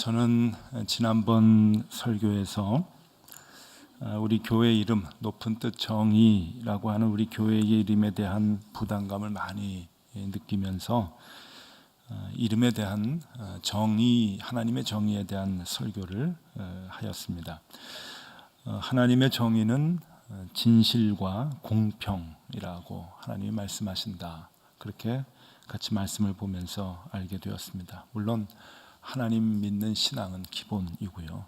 저는 지난번 설교에서 우리 교회 이름 높은 뜻 정의라고 하는 우리 교회의 이름에 대한 부담감을 많이 느끼면서 이름에 대한 정의, 하나님의 정의에 대한 설교를 하였습니다. 하나님의 정의는 진실과 공평이라고 하나님이 말씀하신다. 그렇게 같이 말씀을 보면서 알게 되었습니다. 물론 하나님 믿는 신앙은 기본이고요.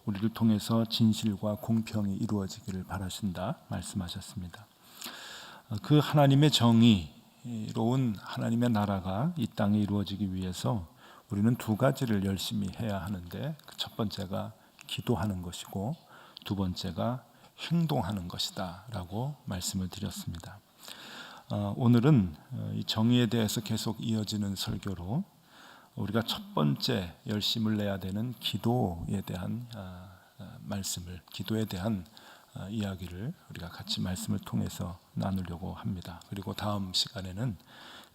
우리를 통해서 진실과 공평이 이루어지기를 바라신다 말씀하셨습니다. 그 하나님의 정의로운 하나님의 나라가 이 땅에 이루어지기 위해서 우리는 두 가지를 열심히 해야 하는데, 첫 번째가 기도하는 것이고 두 번째가 행동하는 것이다 라고 말씀을 드렸습니다. 오늘은 이 정의에 대해서 계속 이어지는 설교로 우리가 첫 번째 열심을 내야 되는 기도에 대한 말씀을, 기도에 대한 이야기를 우리가 같이 말씀을 통해서 나누려고 합니다. 그리고 다음 시간에는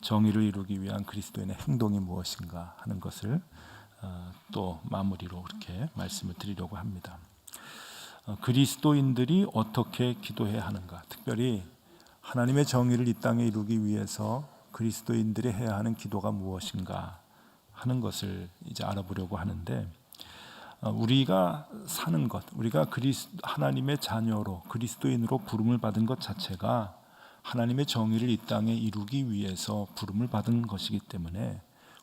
정의를 이루기 위한 그리스도인의 행동이 무엇인가 하는 것을 또 마무리로 그렇게 말씀을 드리려고 합니다. 그리스도인들이 어떻게 기도해야 하는가, 특별히 하나님의 정의를 이 땅에 이루기 위해서 그리스도인들이 해야 하는 기도가 무엇인가 하는 것을 이제 알아보려고 하는데, 우리가 사는 것, 우리가 하나님의 자녀로 그리스도인으로 부름을 받은 것 자체가 하나님의 정의를 이 땅에 이루기 위해서 부름을 받은 것이기 때문에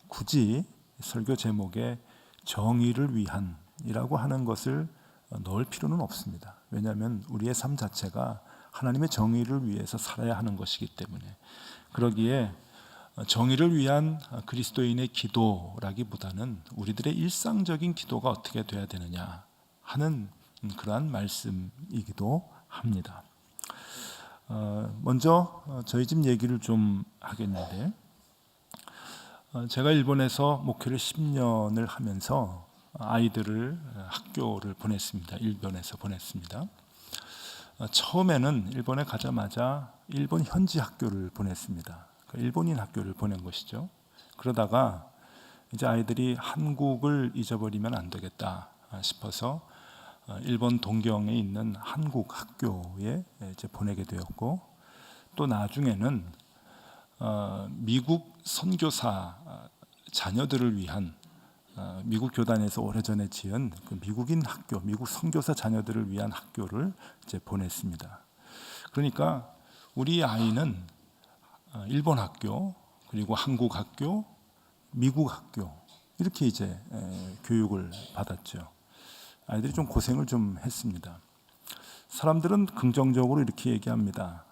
굳이 설교 제목에 정의를 위한이라고 하는 것을 넣을 필요는 없습니다. 왜냐하면 우리의 삶 자체가 하나님의 정의를 위해서 살아야 하는 것이기 때문에, 그러기에 정의를 위한 그리스도인의 기도라기보다는 우리들의 일상적인 기도가 어떻게 돼야 되느냐 하는 그러한 말씀이기도 합니다. 먼저 저희 집 얘기를 좀 하겠는데, 제가 일본에서 목회를 10년을 하면서 아이들을 학교를 보냈습니다. 일본에서 보냈습니다. 처음에는 일본에 가자마자 일본 현지 학교를 보냈습니다. 일본인 학교를 보낸 것이죠. 그러다가 이제 아이들이 한국을 잊어버리면 안 되겠다 싶어서 일본 동경에 있는 한국 학교에 이제 보내게 되었고, 또 나중에는 미국 선교사 자녀들을 위한 미국 교단에서 오래전에 지은 그 미국인 학교, 미국 선교사 자녀들을 위한 학교를 이제 보냈습니다. 그러니까 우리 아이는 일본 학교, 그리고 한국 학교, 미국 학교, 이렇게 이제 교육을 받았죠. 아이들이 좀 고생을 좀 했습니다. 사람들은 긍정적으로 이렇게 얘기합니다.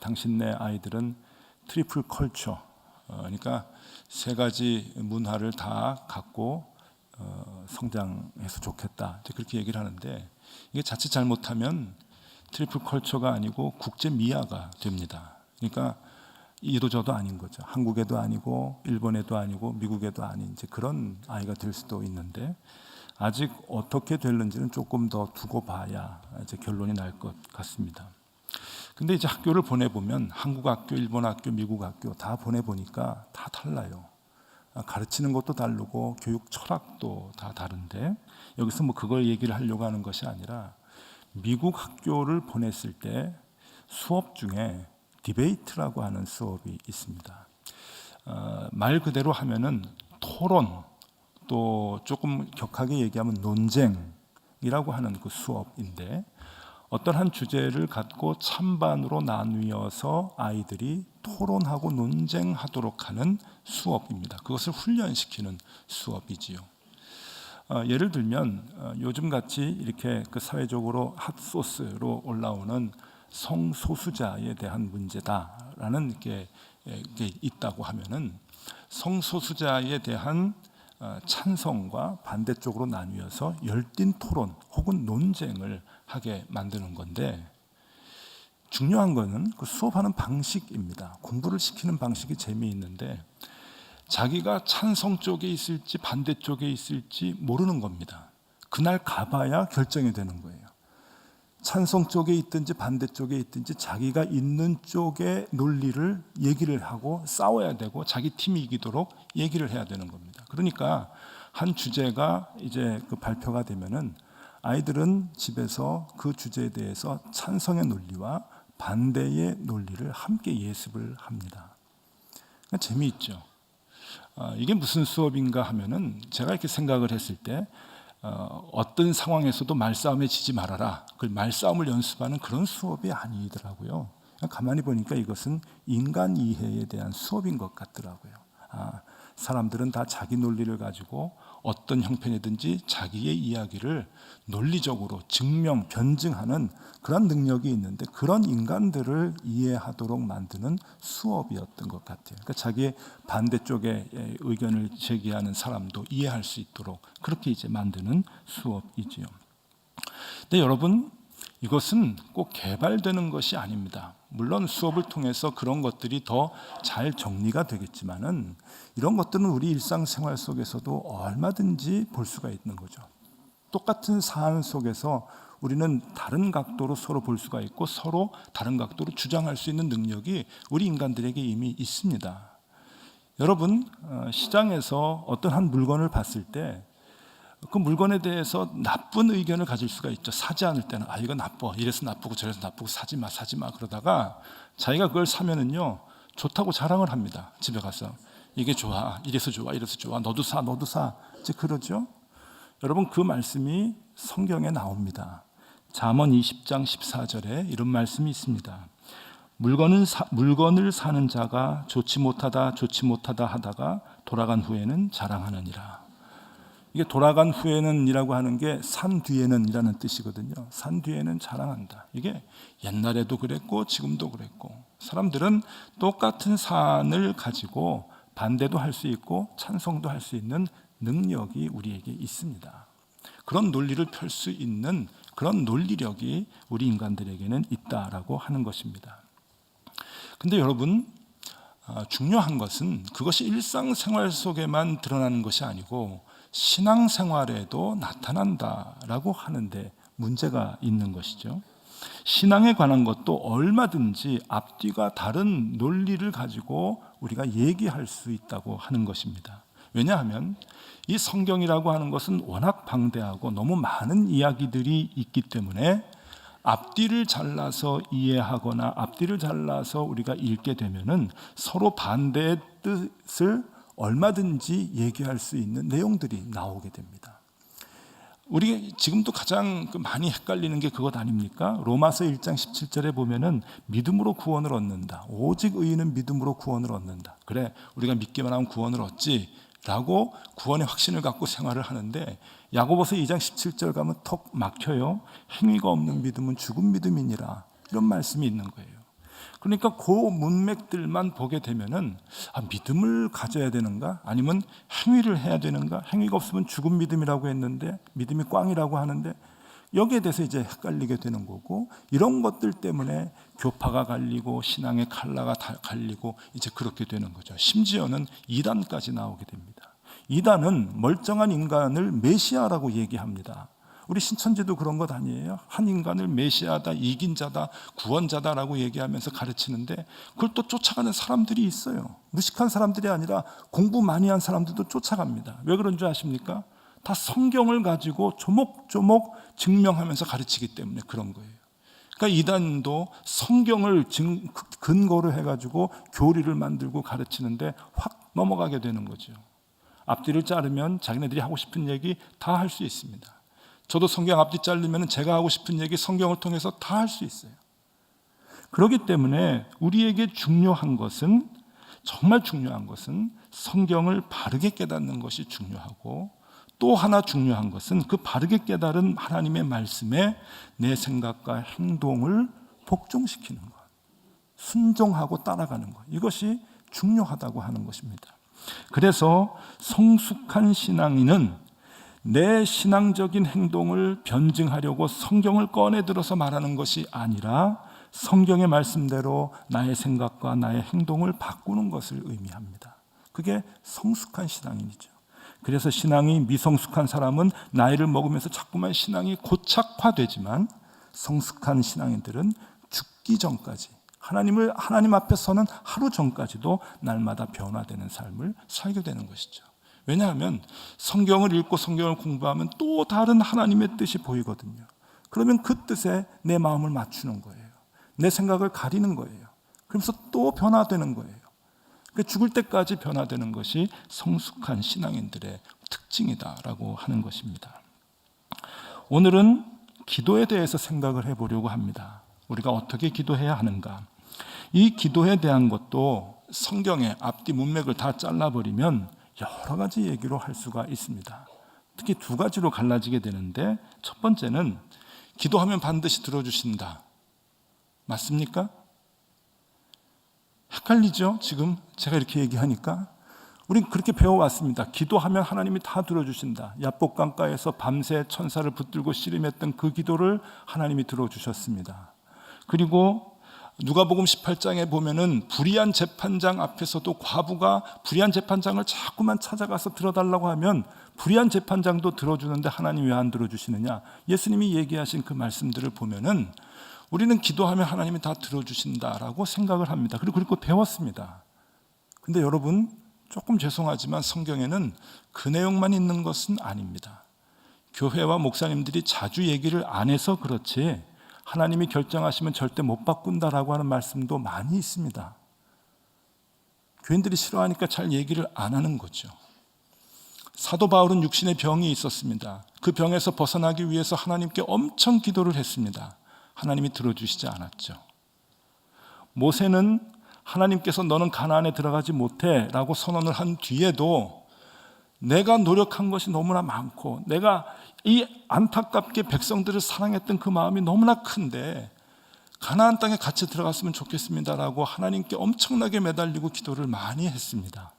당신네 아이들은 트리플 컬처, 그러니까 세 가지 문화를 다 갖고 성장해서 좋겠다, 그렇게 얘기를 하는데, 이게 자칫 잘못하면 트리플 컬처가 아니고 국제 미아가 됩니다. 그러니까 이도 저도 아닌 거죠. 한국에도 아니고 일본에도 아니고 미국에도 아닌 이제 그런 아이가 될 수도 있는데, 아직 어떻게 될는지는 조금 더 두고 봐야 이제 결론이 날 것 같습니다. 근데 이제 학교를 보내보면 한국 학교, 일본 학교, 미국 학교 다 보내보니까 다 달라요. 가르치는 것도 다르고 교육 철학도 다 다른데, 여기서 뭐 그걸 얘기를 하려고 하는 것이 아니라, 미국 학교를 보냈을 때 수업 중에 디베이트라고 하는 수업이 있습니다. 말 그대로 하면은 토론, 또 조금 격하게 얘기하면 논쟁이라고 하는 그 수업인데, 어떤 한 주제를 갖고 찬반으로 나누어서 아이들이 토론하고 논쟁하도록 하는 수업입니다. 그것을 훈련시키는 수업이지요. 예를 들면 요즘같이 이렇게 그 사회적으로 핫소스로 올라오는 성소수자에 대한 문제다라는 게 있다고 하면은, 성소수자에 대한 찬성과 반대쪽으로 나뉘어서 열띤 토론 혹은 논쟁을 하게 만드는 건데, 중요한 거는 그 수업하는 방식입니다. 공부를 시키는 방식이 재미있는데, 자기가 찬성 쪽에 있을지 반대 쪽에 있을지 모르는 겁니다. 그날 가봐야 결정이 되는 거예요. 찬성 쪽에 있든지 반대 쪽에 있든지 자기가 있는 쪽의 논리를 얘기를 하고 싸워야 되고, 자기 팀이 이기도록 얘기를 해야 되는 겁니다. 그러니까 한 주제가 이제 그 발표가 되면은 아이들은 집에서 그 주제에 대해서 찬성의 논리와 반대의 논리를 함께 예습을 합니다. 재미있죠. 이게 무슨 수업인가 하면은 제가 이렇게 생각을 했을 때 어떤 상황에서도 말싸움에 지지 말아라. 그 말싸움을 연습하는 그런 수업이 아니더라고요. 가만히 보니까 이것은 인간 이해에 대한 수업인 것 같더라고요. 사람들은 다 자기 논리를 가지고 어떤 형편이든지 자기의 이야기를 논리적으로 증명, 변증하는 그런 능력이 있는데 그런 인간들을 이해하도록 만드는 수업이었던 것 같아요. 그러니까 자기의 반대쪽에 의견을 제기하는 사람도 이해할 수 있도록 그렇게 이제 만드는 수업이지요. 근데 여러분, 이것은 꼭 개발되는 것이 아닙니다. 물론 수업을 통해서 그런 것들이 더 잘 정리가 되겠지만은 이런 것들은 우리 일상생활 속에서도 얼마든지 볼 수가 있는 거죠. 똑같은 사안 속에서 우리는 다른 각도로 서로 볼 수가 있고 서로 다른 각도로 주장할 수 있는 능력이 우리 인간들에게 이미 있습니다. 여러분, 시장에서 어떤 한 물건을 봤을 때 그 물건에 대해서 나쁜 의견을 가질 수가 있죠. 사지 않을 때는 이거 나빠, 이래서 나쁘고 저래서 나쁘고 사지 마 그러다가 자기가 그걸 사면은요 좋다고 자랑을 합니다. 집에 가서 이게 좋아, 이래서 좋아, 너도 사 이제 그러죠. 여러분, 그 말씀이 성경에 나옵니다. 잠언 20장 14절에 이런 말씀이 있습니다. 물건을 사는 자가 좋지 못하다 하다가 돌아간 후에는 자랑하느니라. 이게 돌아간 후에는 이라고 하는 게 산 뒤에는 이라는 뜻이거든요. 산 뒤에는 자랑한다. 이게 옛날에도 그랬고 지금도 그랬고 사람들은 똑같은 사안을 가지고 반대도 할 수 있고 찬성도 할 수 있는 능력이 우리에게 있습니다. 그런 논리를 펼 수 있는 그런 논리력이 우리 인간들에게는 있다라고 하는 것입니다. 근데 여러분, 중요한 것은 그것이 일상생활 속에만 드러나는 것이 아니고 신앙생활에도 나타난다라고 하는데 문제가 있는 것이죠. 신앙에 관한 것도 얼마든지 앞뒤가 다른 논리를 가지고 우리가 얘기할 수 있다고 하는 것입니다. 왜냐하면 이 성경이라고 하는 것은 워낙 방대하고 너무 많은 이야기들이 있기 때문에 앞뒤를 잘라서 이해하거나 앞뒤를 잘라서 우리가 읽게 되면은 서로 반대의 뜻을 얼마든지 얘기할 수 있는 내용들이 나오게 됩니다. 우리 지금도 가장 많이 헷갈리는 게 그것 아닙니까? 로마서 1장 17절에 보면은 믿음으로 구원을 얻는다. 오직 의인은 믿음으로 구원을 얻는다. 그래, 우리가 믿기만 하면 구원을 얻지 라고 구원의 확신을 갖고 생활을 하는데 야고보서 2장 17절 가면 턱 막혀요. 행위가 없는 믿음은 죽은 믿음이니라. 이런 말씀이 있는 거예요. 그러니까 그 문맥들만 보게 되면은 믿음을 가져야 되는가? 아니면 행위를 해야 되는가? 행위가 없으면 죽은 믿음이라고 했는데 믿음이 꽝이라고 하는데 여기에 대해서 이제 헷갈리게 되는 거고 이런 것들 때문에 교파가 갈리고 신앙의 칼라가 갈리고 이제 그렇게 되는 거죠. 심지어는 이단까지 나오게 됩니다. 이단은 멀쩡한 인간을 메시아라고 얘기합니다. 우리 신천지도 그런 것 아니에요? 한 인간을 메시아다, 이긴 자다, 구원자다라고 얘기하면서 가르치는데 그걸 또 쫓아가는 사람들이 있어요. 무식한 사람들이 아니라 공부 많이 한 사람들도 쫓아갑니다. 왜 그런 줄 아십니까? 다 성경을 가지고 조목조목 증명하면서 가르치기 때문에 그런 거예요. 그러니까 이단도 성경을 근거로 해가지고 교리를 만들고 가르치는데 확 넘어가게 되는 거죠. 앞뒤를 자르면 자기네들이 하고 싶은 얘기 다 할 수 있습니다. 저도 성경 앞뒤 자르면 제가 하고 싶은 얘기 성경을 통해서 다 할 수 있어요. 그렇기 때문에 우리에게 중요한 것은 정말 중요한 것은 성경을 바르게 깨닫는 것이 중요하고 또 하나 중요한 것은 그 바르게 깨달은 하나님의 말씀에 내 생각과 행동을 복종시키는 것, 순종하고 따라가는 것, 이것이 중요하다고 하는 것입니다. 그래서 성숙한 신앙인은 내 신앙적인 행동을 변증하려고 성경을 꺼내 들어서 말하는 것이 아니라 성경의 말씀대로 나의 생각과 나의 행동을 바꾸는 것을 의미합니다. 그게 성숙한 신앙인이죠. 그래서 신앙이 미성숙한 사람은 나이를 먹으면서 자꾸만 신앙이 고착화되지만 성숙한 신앙인들은 죽기 전까지 하나님 앞에 서는 하루 전까지도 날마다 변화되는 삶을 살게 되는 것이죠. 왜냐하면 성경을 읽고 성경을 공부하면 또 다른 하나님의 뜻이 보이거든요. 그러면 그 뜻에 내 마음을 맞추는 거예요. 내 생각을 가리는 거예요. 그러면서 또 변화되는 거예요. 죽을 때까지 변화되는 것이 성숙한 신앙인들의 특징이다라고 하는 것입니다. 오늘은 기도에 대해서 생각을 해보려고 합니다. 우리가 어떻게 기도해야 하는가? 이 기도에 대한 것도 성경의 앞뒤 문맥을 다 잘라버리면 여러 가지 얘기로 할 수가 있습니다. 특히 두 가지로 갈라지게 되는데, 첫 번째는 기도하면 반드시 들어주신다. 맞습니까? 헷갈리죠? 지금 제가 이렇게 얘기하니까. 우린 그렇게 배워왔습니다. 기도하면 하나님이 다 들어주신다. 야복 강가에서 밤새 천사를 붙들고 씨름했던 그 기도를 하나님이 들어주셨습니다. 그리고 누가복음 18장에 보면은 불의한 재판장 앞에서도 과부가 불의한 재판장을 자꾸만 찾아가서 들어달라고 하면 불의한 재판장도 들어주는데 하나님 왜 안 들어주시느냐? 예수님이 얘기하신 그 말씀들을 보면은 우리는 기도하면 하나님이 다 들어주신다라고 생각을 합니다. 그리고 배웠습니다. 근데 여러분, 조금 죄송하지만 성경에는 그 내용만 있는 것은 아닙니다. 교회와 목사님들이 자주 얘기를 안 해서 그렇지 하나님이 결정하시면 절대 못 바꾼다라고 하는 말씀도 많이 있습니다. 교인들이 싫어하니까 잘 얘기를 안 하는 거죠. 사도 바울은 육신의 병이 있었습니다. 그 병에서 벗어나기 위해서 하나님께 엄청 기도를 했습니다. 하나님이 들어주시지 않았죠. 모세는 하나님께서 너는 가나안에 들어가지 못해 라고 선언을 한 뒤에도 내가 노력한 것이 너무나 많고 내가 이 안타깝게 백성들을 사랑했던 그 마음이 너무나 큰데 가나안 땅에 같이 들어갔으면 좋겠습니다라고 하나님께 엄청나게 매달리고 기도를 많이 했습니다.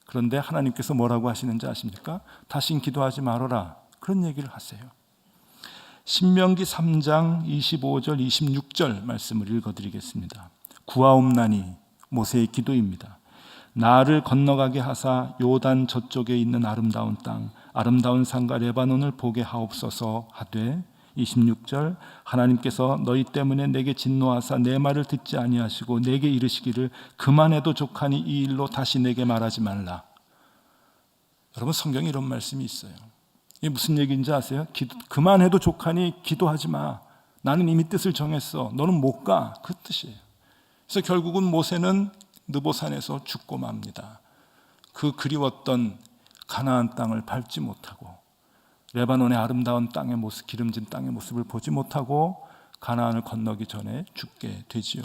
그런데 하나님께서 뭐라고 하시는지 아십니까? 다신 기도하지 말아라, 그런 얘기를 하세요. 신명기 3장 25절 26절 말씀을 읽어드리겠습니다. 구하옵나니, 모세의 기도입니다. 나를 건너가게 하사 요단 저쪽에 있는 아름다운 땅, 아름다운 산과 레바논을 보게 하옵소서 하되, 26절 하나님께서 너희 때문에 내게 진노하사 내 말을 듣지 아니하시고 내게 이르시기를 그만해도 족하니 이 일로 다시 내게 말하지 말라. 여러분, 성경에 이런 말씀이 있어요. 이게 무슨 얘기인지 아세요? 그만해도 족하니 기도하지 마. 나는 이미 뜻을 정했어. 너는 못 가. 그 뜻이에요. 그래서 결국은 모세는 느보산에서 죽고 맙니다. 그 그리웠던 가나안 땅을 밟지 못하고 레바논의 아름다운 땅의 모습, 기름진 땅의 모습을 보지 못하고 가나안을 건너기 전에 죽게 되지요.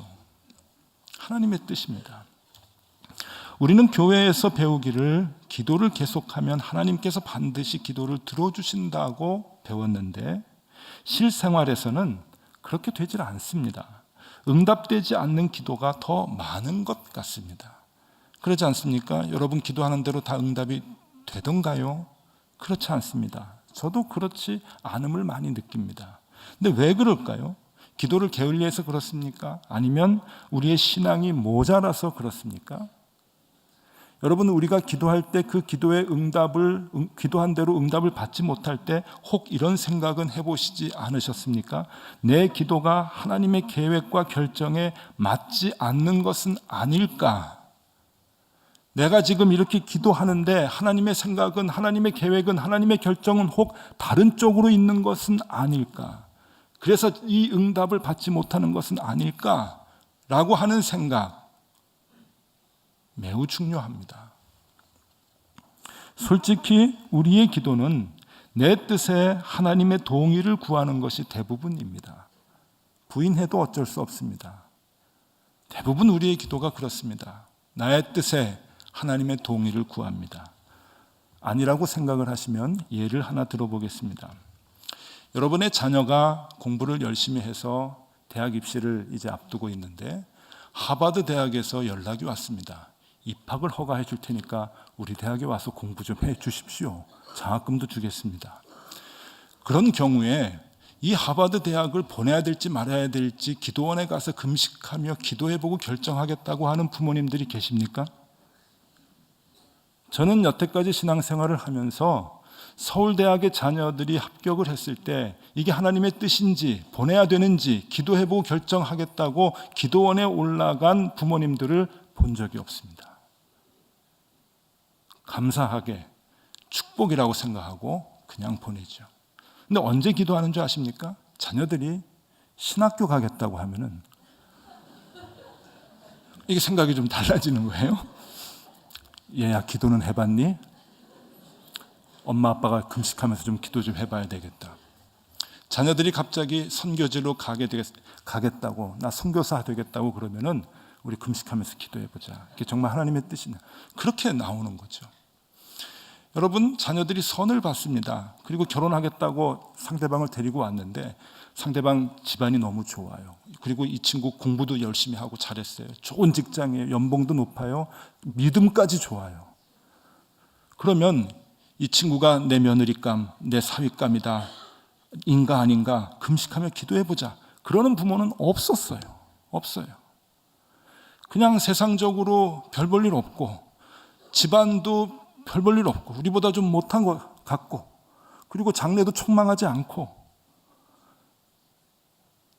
하나님의 뜻입니다. 우리는 교회에서 배우기를 기도를 계속하면 하나님께서 반드시 기도를 들어주신다고 배웠는데 실생활에서는 그렇게 되질 않습니다. 응답되지 않는 기도가 더 많은 것 같습니다. 그렇지 않습니까? 여러분 기도하는 대로 다 응답이 되던가요? 그렇지 않습니다. 저도 그렇지 않음을 많이 느낍니다. 근데 왜 그럴까요? 기도를 게을리해서 그렇습니까? 아니면 우리의 신앙이 모자라서 그렇습니까? 여러분, 우리가 기도할 때 그 기도의 응답을 기도한 대로 응답을 받지 못할 때 혹 이런 생각은 해보시지 않으셨습니까? 내 기도가 하나님의 계획과 결정에 맞지 않는 것은 아닐까? 내가 지금 이렇게 기도하는데 하나님의 생각은, 하나님의 계획은, 하나님의 결정은 혹 다른 쪽으로 있는 것은 아닐까? 그래서 이 응답을 받지 못하는 것은 아닐까? 라고 하는 생각 매우 중요합니다. 솔직히 우리의 기도는 내 뜻에 하나님의 동의를 구하는 것이 대부분입니다. 부인해도 어쩔 수 없습니다. 대부분 우리의 기도가 그렇습니다. 나의 뜻에 하나님의 동의를 구합니다. 아니라고 생각을 하시면 예를 하나 들어보겠습니다. 여러분의 자녀가 공부를 열심히 해서 대학 입시를 이제 앞두고 있는데 하버드 대학에서 연락이 왔습니다. 입학을 허가해 줄 테니까 우리 대학에 와서 공부 좀 해 주십시오. 장학금도 주겠습니다. 그런 경우에 이 하버드 대학을 보내야 될지 말아야 될지 기도원에 가서 금식하며 기도해보고 결정하겠다고 하는 부모님들이 계십니까? 저는 여태까지 신앙생활을 하면서 서울대학의 자녀들이 합격을 했을 때 이게 하나님의 뜻인지 보내야 되는지 기도해보고 결정하겠다고 기도원에 올라간 부모님들을 본 적이 없습니다. 감사하게 축복이라고 생각하고 그냥 보내죠. 근데 언제 기도하는 줄 아십니까? 자녀들이 신학교 가겠다고 하면은 이게 생각이 좀 달라지는 거예요. 얘야, 기도는 해봤니? 엄마 아빠가 금식하면서 좀 기도 좀 해봐야 되겠다. 자녀들이 갑자기 선교지로 가겠다고, 나 선교사 되겠다고 그러면은 우리 금식하면서 기도해보자. 이게 정말 하나님의 뜻이냐. 그렇게 나오는 거죠. 여러분, 자녀들이 선을 받습니다. 그리고 결혼하겠다고 상대방을 데리고 왔는데 상대방 집안이 너무 좋아요. 그리고 이 친구 공부도 열심히 하고 잘했어요. 좋은 직장이에요. 연봉도 높아요. 믿음까지 좋아요. 그러면 이 친구가 내 며느리감, 내 사위감이다, 인가 아닌가 금식하며 기도해보자. 그러는 부모는 없었어요. 없어요. 그냥 세상적으로 별 볼 일 없고 집안도 별 볼 일 없고 우리보다 좀 못한 것 같고 그리고 장래도 촉망하지 않고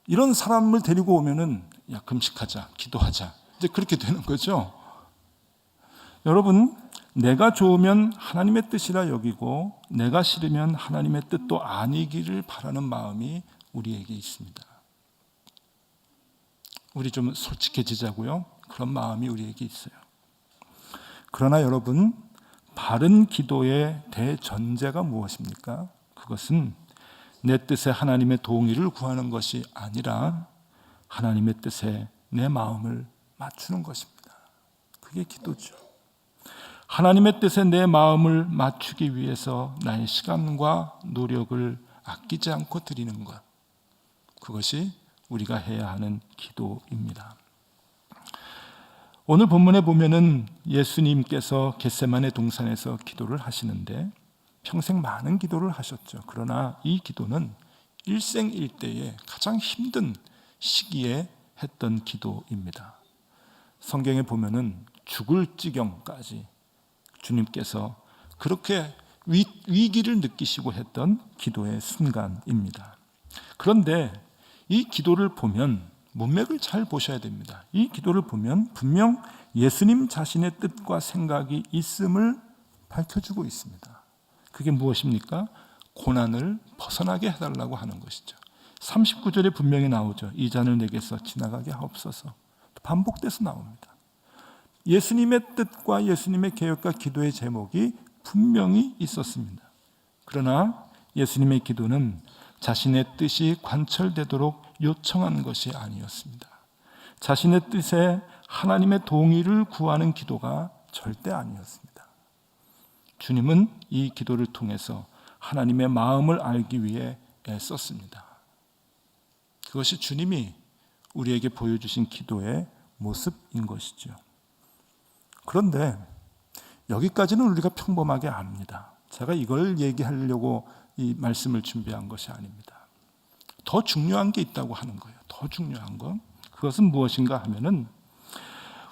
이런 사람을 데리고 오면은 야, 금식하자, 기도하자. 이제 그렇게 되는 거죠. 여러분, 내가 좋으면 하나님의 뜻이라 여기고 내가 싫으면 하나님의 뜻도 아니기를 바라는 마음이 우리에게 있습니다. 우리 좀 솔직해지자고요. 그런 마음이 우리에게 있어요. 그러나 여러분, 바른 기도의 대전제가 무엇입니까? 그것은 내 뜻에 하나님의 동의를 구하는 것이 아니라 하나님의 뜻에 내 마음을 맞추는 것입니다. 그게 기도죠. 하나님의 뜻에 내 마음을 맞추기 위해서 나의 시간과 노력을 아끼지 않고 드리는 것, 그것이 우리가 해야 하는 기도입니다. 오늘 본문에 보면은 예수님께서 겟세마네 동산에서 기도를 하시는데 평생 많은 기도를 하셨죠. 그러나 이 기도는 일생일대의 가장 힘든 시기에 했던 기도입니다. 성경에 보면은 죽을 지경까지 주님께서 그렇게 위기를 느끼시고 했던 기도의 순간입니다. 그런데 이 기도를 보면 문맥을 잘 보셔야 됩니다. 이 기도를 보면 분명 예수님 자신의 뜻과 생각이 있음을 밝혀주고 있습니다. 그게 무엇입니까? 고난을 벗어나게 해달라고 하는 것이죠. 39절에 분명히 나오죠. 이 잔을 내게서 지나가게 하옵소서. 반복돼서 나옵니다. 예수님의 뜻과 예수님의 계획과 기도의 제목이 분명히 있었습니다. 그러나 예수님의 기도는 자신의 뜻이 관철되도록 요청한 것이 아니었습니다. 자신의 뜻에 하나님의 동의를 구하는 기도가 절대 아니었습니다. 주님은 이 기도를 통해서 하나님의 마음을 알기 위해 애썼습니다. 그것이 주님이 우리에게 보여주신 기도의 모습인 것이죠. 그런데 여기까지는 우리가 평범하게 압니다. 제가 이걸 얘기하려고 이 말씀을 준비한 것이 아닙니다. 더 중요한 게 있다고 하는 거예요. 더 중요한 건 그것은 무엇인가 하면은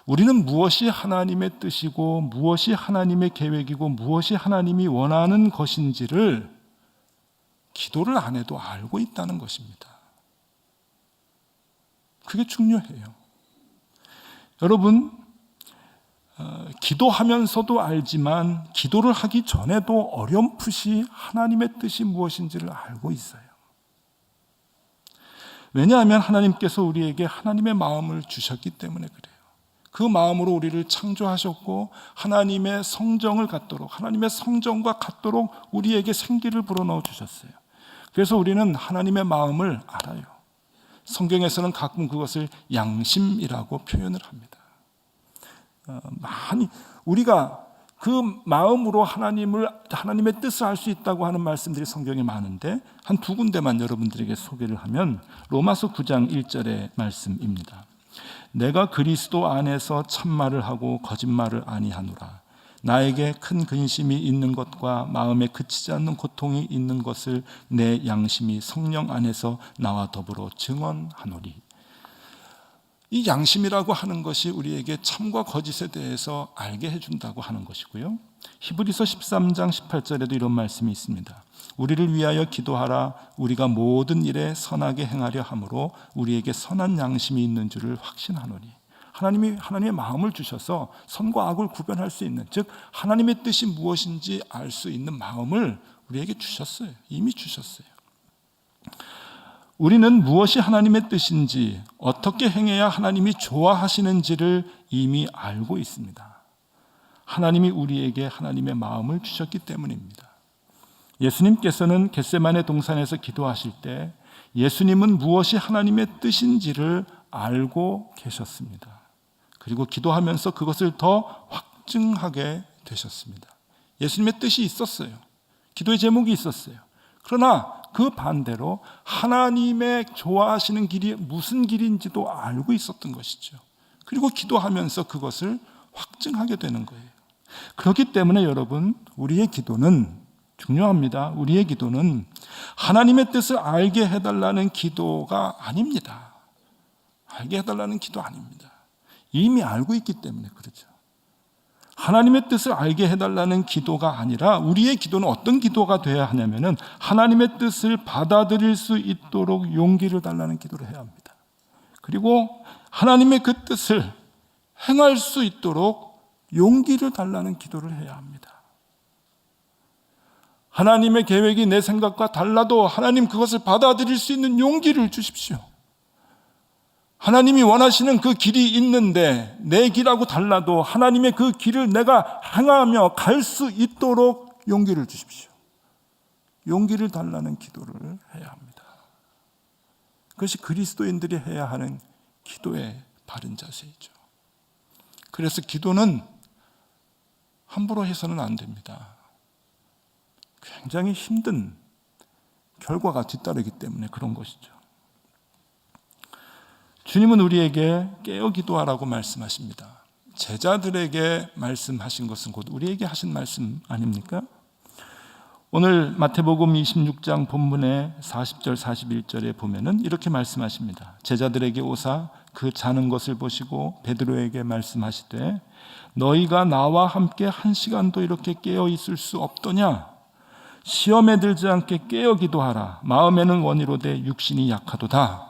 우리는 무엇이 하나님의 뜻이고 무엇이 하나님의 계획이고 무엇이 하나님이 원하는 것인지를 기도를 안 해도 알고 있다는 것입니다. 그게 중요해요. 여러분, 기도하면서도 알지만 기도를 하기 전에도 어렴풋이 하나님의 뜻이 무엇인지를 알고 있어요. 왜냐하면 하나님께서 우리에게 하나님의 마음을 주셨기 때문에 그래요. 그 마음으로 우리를 창조하셨고 하나님의 성정을 갖도록, 하나님의 성정과 같도록 우리에게 생기를 불어넣어 주셨어요. 그래서 우리는 하나님의 마음을 알아요. 성경에서는 가끔 그것을 양심이라고 표현을 합니다. 많이 우리가 그 마음으로 하나님의 뜻을 알 수 있다고 하는 말씀들이 성경에 많은데 한 두 군데만 여러분들에게 소개를 하면 로마서 9장 1절의 말씀입니다. 내가 그리스도 안에서 참말을 하고 거짓말을 아니하노라. 나에게 큰 근심이 있는 것과 마음에 그치지 않는 고통이 있는 것을 내 양심이 성령 안에서 나와 더불어 증언하노리. 이 양심이라고 하는 것이 우리에게 참과 거짓에 대해서 알게 해준다고 하는 것이고요. 히브리서 13장 18절에도 이런 말씀이 있습니다. 우리를 위하여 기도하라. 우리가 모든 일에 선하게 행하려 함으로 우리에게 선한 양심이 있는 줄을 확신하노니. 하나님의 마음을 주셔서 선과 악을 구별할 수 있는, 즉 하나님의 뜻이 무엇인지 알 수 있는 마음을 우리에게 주셨어요. 이미 주셨어요. 우리는 무엇이 하나님의 뜻인지, 어떻게 행해야 하나님이 좋아하시는지를 이미 알고 있습니다. 하나님이 우리에게 하나님의 마음을 주셨기 때문입니다. 예수님께서는 겟세마네 동산에서 기도하실 때 예수님은 무엇이 하나님의 뜻인지를 알고 계셨습니다. 그리고 기도하면서 그것을 더 확증하게 되셨습니다. 예수님의 뜻이 있었어요. 기도의 제목이 있었어요. 그러나 그 반대로 하나님의 좋아하시는 길이 무슨 길인지도 알고 있었던 것이죠. 그리고 기도하면서 그것을 확증하게 되는 거예요. 그렇기 때문에 여러분, 우리의 기도는 중요합니다. 우리의 기도는 하나님의 뜻을 알게 해달라는 기도가 아닙니다. 알게 해달라는 기도 아닙니다. 이미 알고 있기 때문에 그렇죠. 하나님의 뜻을 알게 해달라는 기도가 아니라 우리의 기도는 어떤 기도가 되어야 하냐면은 하나님의 뜻을 받아들일 수 있도록 용기를 달라는 기도를 해야 합니다. 그리고 하나님의 그 뜻을 행할 수 있도록 용기를 달라는 기도를 해야 합니다. 하나님의 계획이 내 생각과 달라도 하나님 그것을 받아들일 수 있는 용기를 주십시오. 하나님이 원하시는 그 길이 있는데 내 길하고 달라도 하나님의 그 길을 내가 행하며 갈 수 있도록 용기를 주십시오. 용기를 달라는 기도를 해야 합니다. 그것이 그리스도인들이 해야 하는 기도의 바른 자세이죠. 그래서 기도는 함부로 해서는 안 됩니다. 굉장히 힘든 결과가 뒤따르기 때문에 그런 것이죠. 주님은 우리에게 깨어 기도하라고 말씀하십니다. 제자들에게 말씀하신 것은 곧 우리에게 하신 말씀 아닙니까? 오늘 마태복음 26장 본문의 40절 41절에 보면은 이렇게 말씀하십니다. 제자들에게 오사 그 자는 것을 보시고 베드로에게 말씀하시되 너희가 나와 함께 한 시간도 이렇게 깨어 있을 수 없더냐? 시험에 들지 않게 깨어 기도하라. 마음에는 원이로되 육신이 약하도다.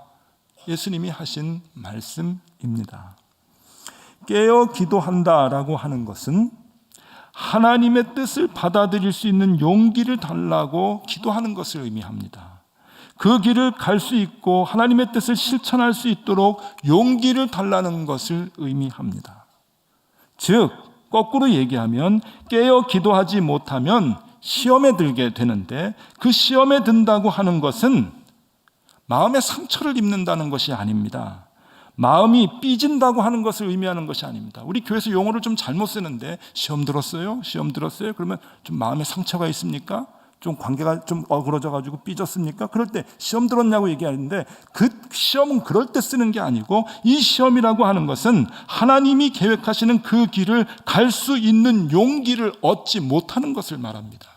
예수님이 하신 말씀입니다. 깨어 기도한다라고 하는 것은 하나님의 뜻을 받아들일 수 있는 용기를 달라고 기도하는 것을 의미합니다. 그 길을 갈 수 있고 하나님의 뜻을 실천할 수 있도록 용기를 달라는 것을 의미합니다. 즉, 거꾸로 얘기하면 깨어 기도하지 못하면 시험에 들게 되는데 그 시험에 든다고 하는 것은 마음의 상처를 입는다는 것이 아닙니다. 마음이 삐진다고 하는 것을 의미하는 것이 아닙니다. 우리 교회에서 용어를 좀 잘못 쓰는데 시험 들었어요? 시험 들었어요? 그러면 좀 마음에 상처가 있습니까? 좀 관계가 좀 어그러져 가지고 삐졌습니까? 그럴 때 시험 들었냐고 얘기하는데 그 시험은 그럴 때 쓰는 게 아니고 이 시험이라고 하는 것은 하나님이 계획하시는 그 길을 갈 수 있는 용기를 얻지 못하는 것을 말합니다.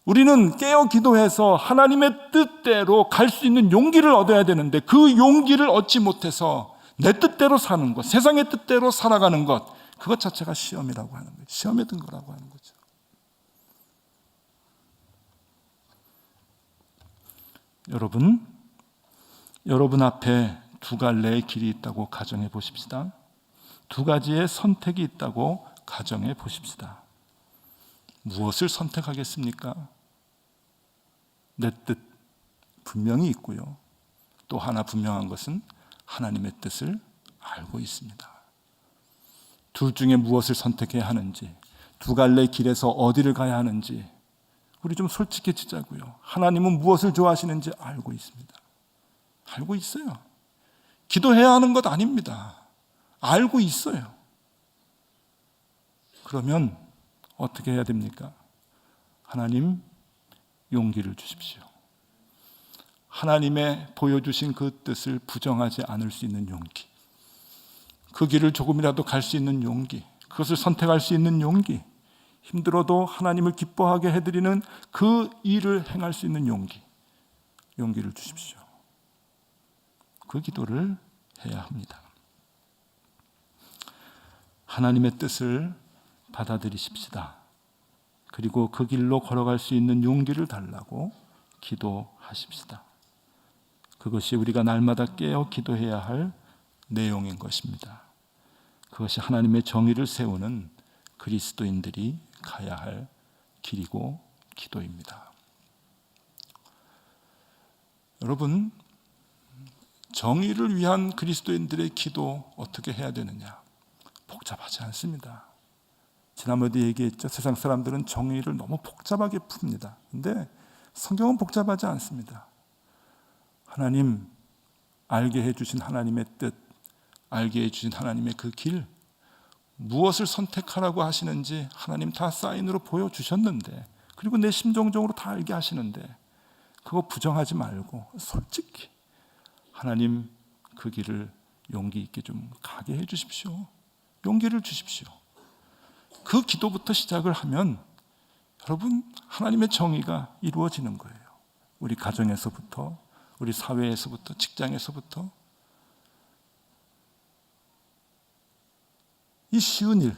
우리는 깨어 기도해서 하나님의 뜻대로 갈 수 있는 용기를 얻어야 되는데 그 용기를 얻지 못해서 내 뜻대로 사는 것, 세상의 뜻대로 살아가는 것, 그것 자체가 시험이라고 하는 거예요. 시험에 든 거라고 하는 거죠. 여러분 앞에 두 갈래의 길이 있다고 가정해 보십시다. 두 가지의 선택이 있다고 가정해 보십시다. 무엇을 선택하겠습니까? 내 뜻 분명히 있고요. 또 하나 분명한 것은 하나님의 뜻을 알고 있습니다. 둘 중에 무엇을 선택해야 하는지, 두 갈래의 길에서 어디를 가야 하는지 우리 좀 솔직해지자고요. 하나님은 무엇을 좋아하시는지 알고 있습니다. 알고 있어요. 기도해야 하는 것 아닙니다. 알고 있어요. 그러면 어떻게 해야 됩니까? 하나님, 용기를 주십시오. 하나님의 보여주신 그 뜻을 부정하지 않을 수 있는 용기, 그 길을 조금이라도 갈 수 있는 용기, 그것을 선택할 수 있는 용기, 힘들어도 하나님을 기뻐하게 해드리는 그 일을 행할 수 있는 용기를 주십시오. 그 기도를 해야 합니다. 하나님의 뜻을 받아들이십시다. 그리고 그 길로 걸어갈 수 있는 용기를 달라고 기도하십시다. 그것이 우리가 날마다 깨어 기도해야 할 내용인 것입니다. 그것이 하나님의 정의를 세우는 그리스도인들이 가야 할 길이고 기도입니다. 여러분, 정의를 위한 그리스도인들의 기도 어떻게 해야 되느냐? 복잡하지 않습니다. 지난번에도 얘기했죠. 세상 사람들은 정의를 너무 복잡하게 풉니다. 근데 성경은 복잡하지 않습니다. 하나님, 알게 해주신 하나님의 뜻, 알게 해주신 하나님의 그 길, 무엇을 선택하라고 하시는지 하나님 다 사인으로 보여주셨는데, 그리고 내 심정적으로 다 알게 하시는데 그거 부정하지 말고 솔직히 하나님 그 길을 용기 있게 좀 가게 해 주십시오. 용기를 주십시오. 그 기도부터 시작을 하면 여러분, 하나님의 정의가 이루어지는 거예요. 우리 가정에서부터, 우리 사회에서부터, 직장에서부터. 이 쉬운 일,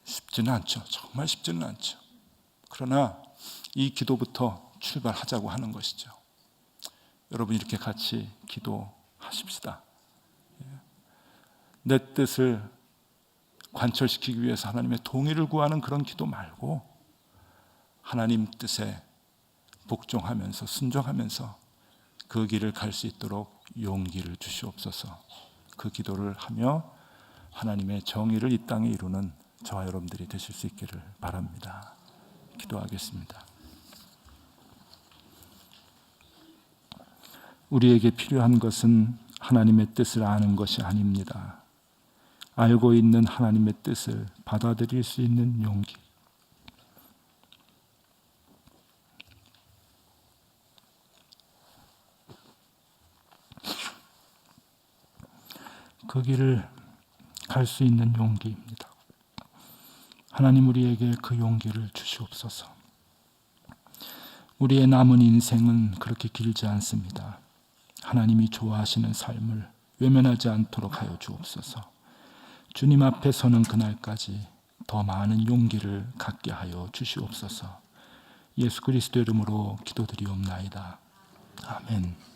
쉽지는 않죠. 정말 쉽지는 않죠. 그러나 이 기도부터 출발하자고 하는 것이죠. 여러분, 이렇게 같이 기도하십시다. 내 뜻을 관철시키기 위해서 하나님의 동의를 구하는 그런 기도 말고 하나님 뜻에 복종하면서 순종하면서 그 길을 갈 수 있도록 용기를 주시옵소서. 그 기도를 하며 하나님의 정의를 이 땅에 이루는 저와 여러분들이 되실 수 있기를 바랍니다. 기도하겠습니다. 우리에게 필요한 것은 하나님의 뜻을 아는 것이 아닙니다. 알고 있는 하나님의 뜻을 받아들일 수 있는 용기. 그 길을 갈 수 있는 용기입니다. 하나님, 우리에게 그 용기를 주시옵소서. 우리의 남은 인생은 그렇게 길지 않습니다. 하나님이 좋아하시는 삶을 외면하지 않도록 하여 주옵소서. 주님 앞에 서는 그날까지 더 많은 용기를 갖게 하여 주시옵소서. 예수 그리스도 이름으로 기도드리옵나이다. 아멘.